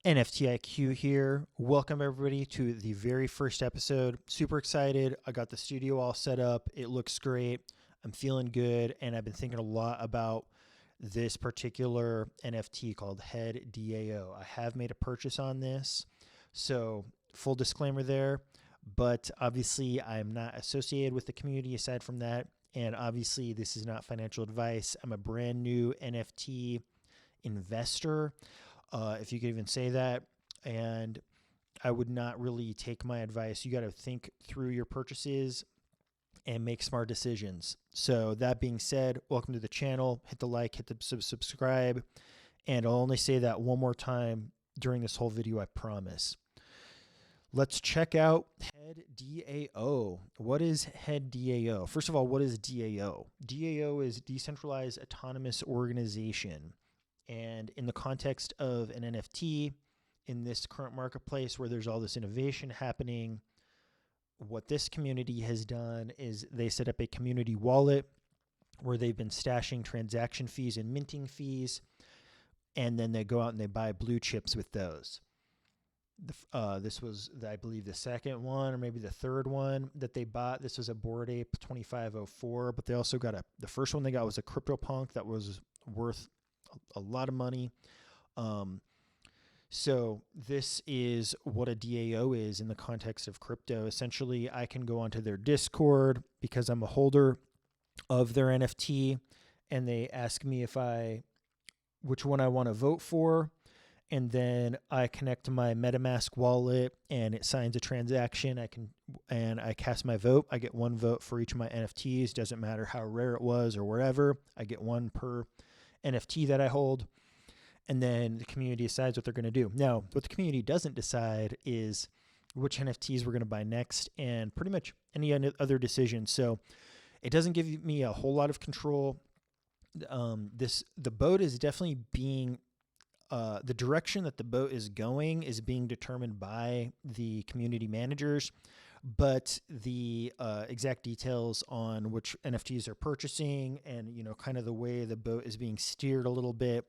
NFT IQ here. Welcome everybody to the very first episode. Super excited. I got the studio all set up. It looks great. I'm feeling good. And I've been thinking a lot about this particular NFT called Head DAO. I have made a purchase on this. So, full disclaimer there. But obviously, I'm not associated with the community aside from that. And obviously, this is not financial advice. I'm a brand new NFT investor, if you could even say that. And I would not really take my advice. You got to think through your purchases and make smart decisions. So, that being said, welcome to the channel. Hit the like, hit the subscribe. And I'll only say that one more time during this whole video, I promise. Let's check out Head DAO. What is Head DAO? First of all, what is DAO? DAO is Decentralized Autonomous Organization. And in the context of an NFT, in this current marketplace where there's all this innovation happening, what this community has done is they set up a community wallet where they've been stashing transaction fees and minting fees, and then they go out and they buy blue chips with those. This was, I believe, the second one or maybe the third one that they bought. This was a Bored Ape 2504, but they also got the first one they got was a CryptoPunk that was worth a lot of money. So this is what a DAO is in the context of crypto. Essentially, I can go onto their Discord because I'm a holder of their NFT, and they ask me which one I want to vote for. And then I connect to my MetaMask wallet and it signs a transaction. I cast my vote. I get one vote for each of my NFTs. Doesn't matter how rare it was or wherever. I get one per NFT that I hold. And then the community decides what they're going to do. Now, what the community doesn't decide is which NFTs we're going to buy next and pretty much any other decisions. So it doesn't give me a whole lot of control. The boat is definitely being the direction that the boat is going is being determined by the community managers, but the exact details on which NFTs are purchasing and, kind of the way the boat is being steered a little bit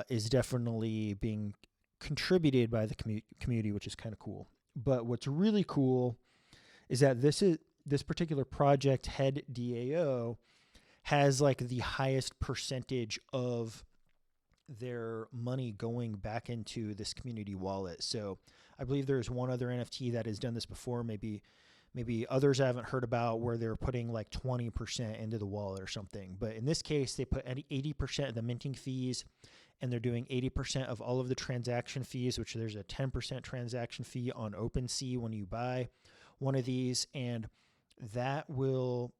is definitely being contributed by the community, which is kind of cool. But what's really cool is that this particular project, Head DAO, has like the highest percentage of their money going back into this community wallet. So I believe there's one other NFT that has done this before. Maybe others I haven't heard about where they're putting like 20% into the wallet or something. But in this case, they put 80% of the minting fees, and they're doing 80% of all of the transaction fees, which there's a 10% transaction fee on OpenSea when you buy one of these. And that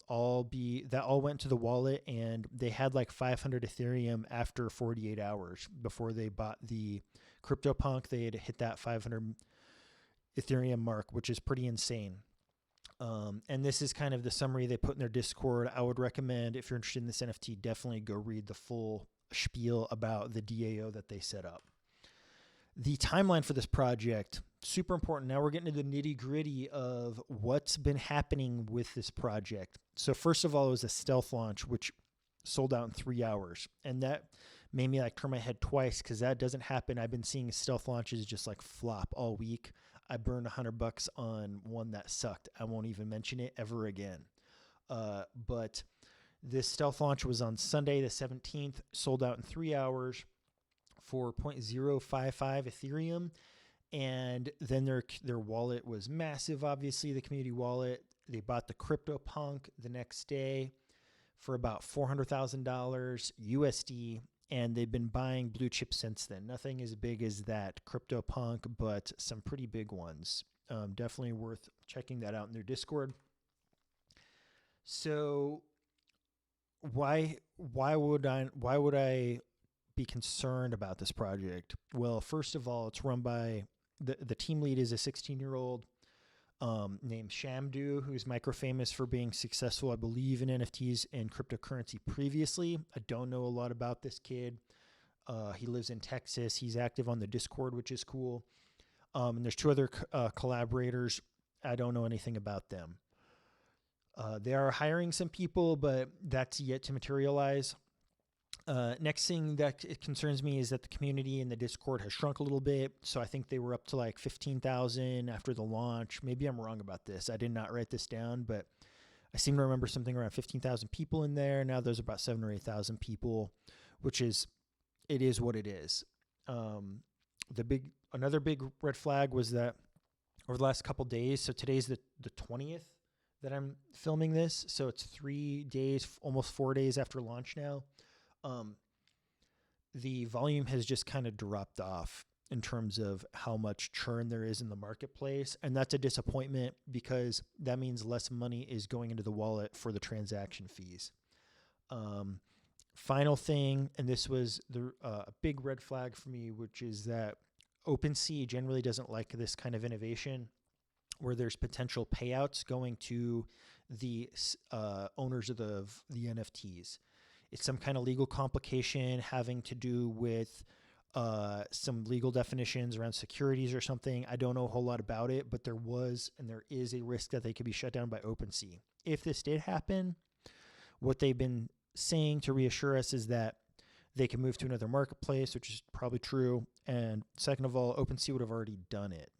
all went to the wallet, and they had like 500 Ethereum after 48 hours before they bought the CryptoPunk. They had hit that 500 Ethereum mark, which is pretty insane. And this is kind of the summary they put in their Discord. I would recommend, if you're interested in this NFT, definitely go read the full spiel about the DAO that they set up. The timeline for this project, super important. Now we're getting to the nitty gritty of what's been happening with this project. So first of all, it was a stealth launch, which sold out in 3 hours. And that made me like turn my head twice because that doesn't happen. I've been seeing stealth launches just like flop all week. I burned $100 on one that sucked. I won't even mention it ever again. But this stealth launch was on Sunday, the 17th, sold out in 3 hours for 0.055 Ethereum. And then their wallet was massive, obviously, the community wallet. They bought the CryptoPunk the next day for about $400,000 USD, and they've been buying blue chips since then. Nothing as big as that CryptoPunk, but some pretty big ones. Definitely worth checking that out in their Discord. So why would I be concerned about this project? Well, first of all, it's run by the team lead is a 16-year-old named Shamdu, who's micro famous for being successful, I believe, in NFTs and cryptocurrency previously. I don't know a lot about this kid. He lives in Texas. He's active on the Discord, which is cool. And there's two other collaborators. I don't know anything about them. They are hiring some people, but that's yet to materialize. Next thing that it concerns me is that the community in the Discord has shrunk a little bit. So I think they were up to like 15,000 after the launch. Maybe I'm wrong about this. I did not write this down, but I seem to remember something around 15,000 people in there. Now there's about 7,000 or 8,000 people, which is, it is what it is. Another big red flag was that over the last couple days, so today's the 20th that I'm filming this. So it's 3 days, almost 4 days after launch now. The volume has just kind of dropped off in terms of how much churn there is in the marketplace. And that's a disappointment because that means less money is going into the wallet for the transaction fees. Final thing, and this was a big red flag for me, which is that OpenSea generally doesn't like this kind of innovation where there's potential payouts going to the owners of the NFTs. It's some kind of legal complication having to do with some legal definitions around securities or something. I don't know a whole lot about it, but there was and there is a risk that they could be shut down by OpenSea. If this did happen, what they've been saying to reassure us is that they can move to another marketplace, which is probably true. And second of all, OpenSea would have already done it.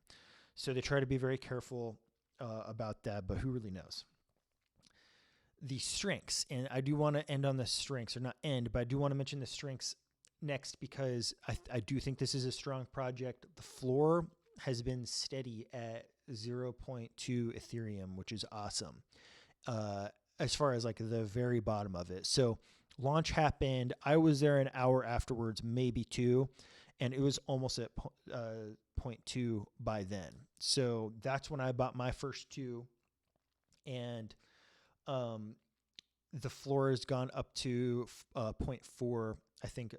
So they try to be very careful about that, but who really knows? The strengths, and I do want to end on the strengths, or not end, but I do want to mention the strengths next because I do think this is a strong project. The floor has been steady at 0.2 Ethereum, which is awesome. As far as like the very bottom of it. So launch happened. I was there an hour afterwards, maybe two, and it was almost at 0.2 by then. So that's when I bought my first two, and the floor has gone up to 0.4, I think,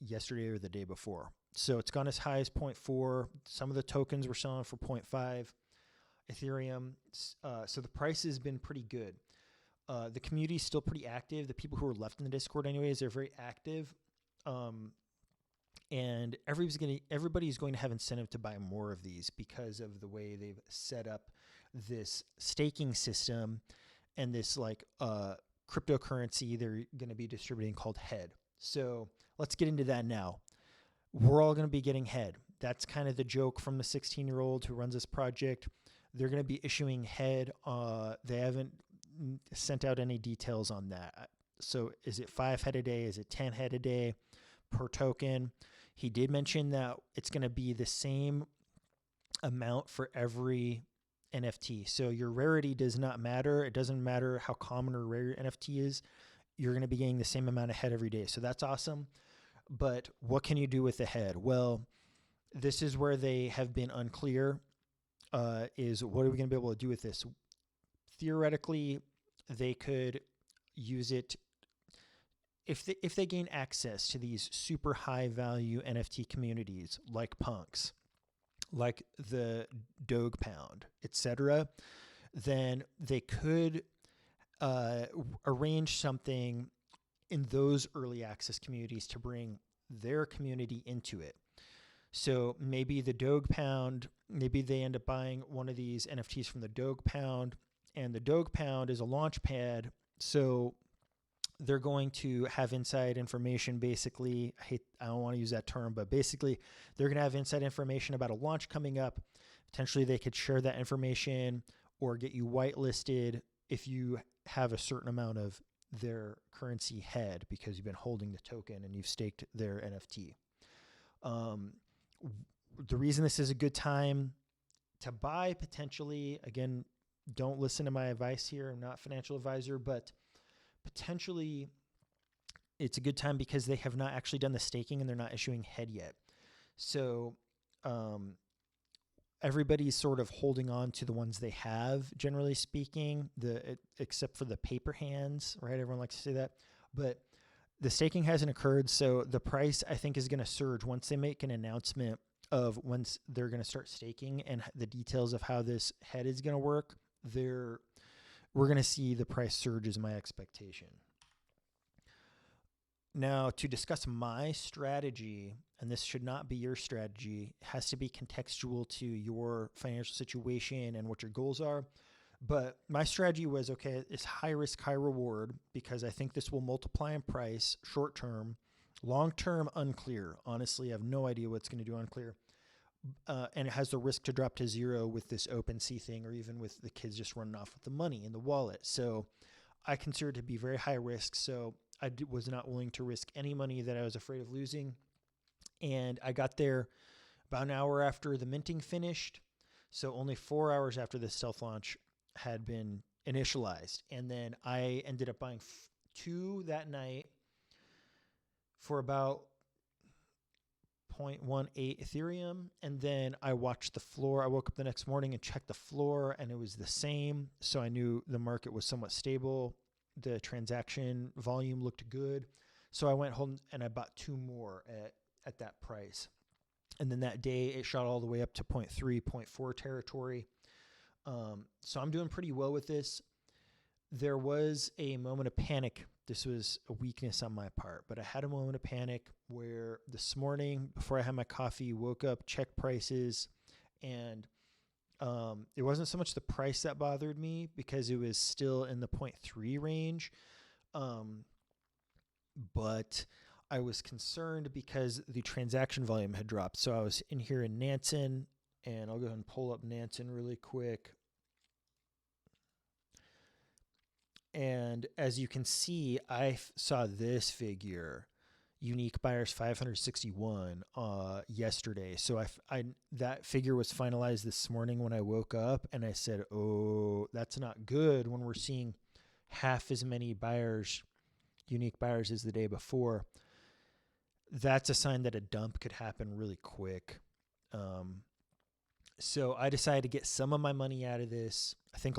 yesterday or the day before. So it's gone as high as 0.4. Some of the tokens were selling for 0.5 Ethereum. So the price has been pretty good. The community is still pretty active. The people who are left in the Discord anyways, they're very active. And everybody's going to have incentive to buy more of these because of the way they've set up this staking system and this like cryptocurrency they're going to be distributing called Head. So let's get into that now. We're all going to be getting Head. That's kind of the joke from the 16-year-old who runs this project. They're going to be issuing Head. They haven't sent out any details on that. So is it 5 Head a day? Is it 10 Head a day per token? He did mention that it's going to be the same amount for every NFT. So your rarity does not matter. It doesn't matter how common or rare your NFT is. You're going to be getting the same amount of Head every day. So that's awesome. But what can you do with the Head? Well, this is where they have been unclear, is what are we going to be able to do with this? Theoretically, they could use it if they gain access to these super high value NFT communities like punks, like the Dog Pound, etc., then they could arrange something in those early access communities to bring their community into it. So maybe the Dog Pound, maybe they end up buying one of these NFTs from the Dog Pound, and the Dog Pound is a launch pad. So they're going to have inside information, basically. I don't want to use that term, but basically they're going to have inside information about a launch coming up. Potentially they could share that information or get you whitelisted if you have a certain amount of their currency Head because you've been holding the token and you've staked their NFT. The reason this is a good time to buy potentially, again, don't listen to my advice here. I'm not a financial advisor, but potentially it's a good time because they have not actually done the staking and they're not issuing Head yet. So everybody's sort of holding on to the ones they have, generally speaking, except for the paper hands, right? Everyone likes to say that. But the staking hasn't occurred, so the price, I think, is going to surge once they make an announcement of once they're going to start staking and the details of how this Head is going to work. We're going to see the price surge is my expectation. Now, to discuss my strategy, and this should not be your strategy, it has to be contextual to your financial situation and what your goals are. But my strategy was, okay, it's high risk, high reward, because I think this will multiply in price short term. Long term, unclear. Honestly, I have no idea what's going to do, unclear. And it has the risk to drop to zero with this OpenSea thing, or even with the kids just running off with the money in the wallet. So I consider it to be very high risk. So I was not willing to risk any money that I was afraid of losing. And I got there about an hour after the minting finished. So only 4 hours after the stealth launch had been initialized. And then I ended up buying 2 that night for about 0.18 Ethereum. And then I watched the floor. I woke up the next morning and checked the floor, and it was the same. So I knew the market was somewhat stable. The transaction volume looked good. So I went home and I bought 2 more at that price. And then that day it shot all the way up to 0.3, 0.4 territory. So I'm doing pretty well with this. There was a moment of panic. This was a weakness on my part, but I had a moment of panic where this morning, before I had my coffee, woke up, checked prices, and it wasn't so much the price that bothered me, because it was still in the 0.3 range. But I was concerned because the transaction volume had dropped. So I was in here in Nansen, and I'll go ahead and pull up Nansen really quick. And as you can see, I saw this figure, unique buyers 561 yesterday. So that figure was finalized this morning when I woke up, and I said, oh, that's not good when we're seeing half as many buyers, unique buyers, as the day before. That's a sign that a dump could happen really quick. So I decided to get some of my money out of this. I think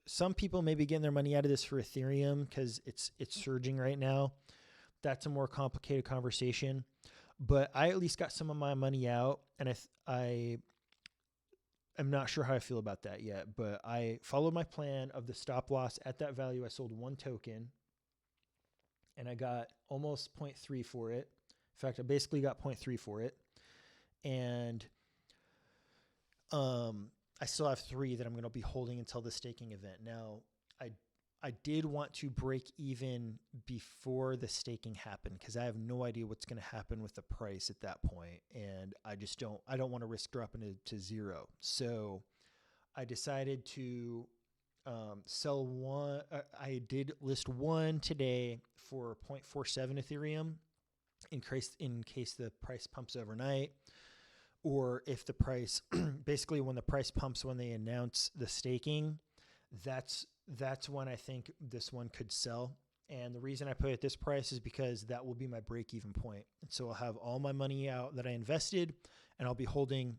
some people may be getting their money out of this for Ethereum because it's surging right now. That's a more complicated conversation. But I at least got some of my money out, and I'm not sure how I feel about that yet. But I followed my plan of the stop loss at that value. I sold 1 token, and I got almost 0.3 for it. In fact, I basically got 0.3 for it. And I still have 3 that I'm going to be holding until the staking event. Now, I did want to break even before the staking happened, because I have no idea what's going to happen with the price at that point, and I don't want to risk dropping it to zero. So I decided to sell 1. I did list 1 today for 0.47 Ethereum in case the price pumps overnight. Or if the price, basically when the price pumps, when they announce the staking, that's when I think this one could sell. And the reason I put it at this price is because that will be my break-even point. And so I'll have all my money out that I invested, and I'll be holding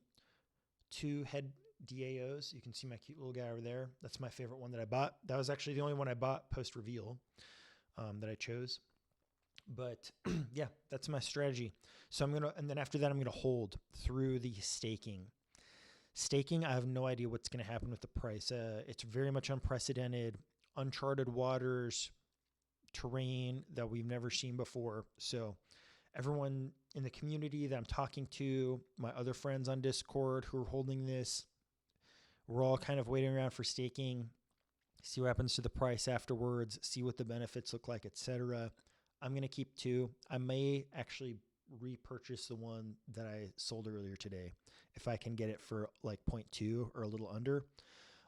2 Head DAOs. You can see my cute little guy over there. That's my favorite one that I bought. That was actually the only one I bought post-reveal that I chose. But yeah, that's my strategy. So and then after that, I'm going to hold through the staking. Staking, I have no idea what's going to happen with the price. It's very much unprecedented, uncharted waters, terrain that we've never seen before. So everyone in the community that I'm talking to, my other friends on Discord who are holding this, we're all kind of waiting around for staking, see what happens to the price afterwards, see what the benefits look like, etc. I'm going to keep 2. I may actually repurchase the one that I sold earlier today if I can get it for like 0.2 or a little under.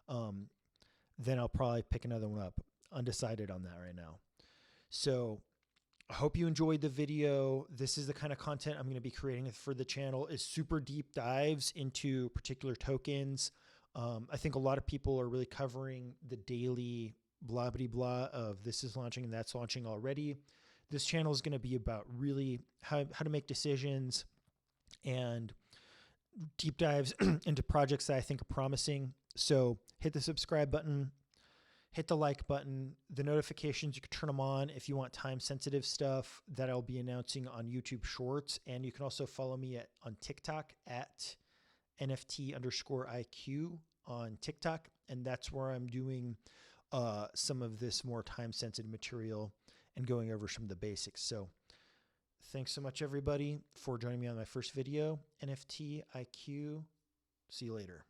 Then I'll probably pick another one up. Undecided on that right now. So I hope you enjoyed the video. This is the kind of content I'm going to be creating for the channel, is super deep dives into particular tokens. I think a lot of people are really covering the daily blah, blah, blah of this is launching and that's launching already. This channel is going to be about really how to make decisions and deep dives into projects that I think are promising. So hit the subscribe button, hit the like button, the notifications, you can turn them on if you want time sensitive stuff that I'll be announcing on YouTube Shorts. And you can also follow me on TikTok at NFT_IQ on TikTok. And that's where I'm doing some of this more time sensitive material and going over some of the basics. So thanks so much, everybody, for joining me on my first video, NFT IQ. See you later.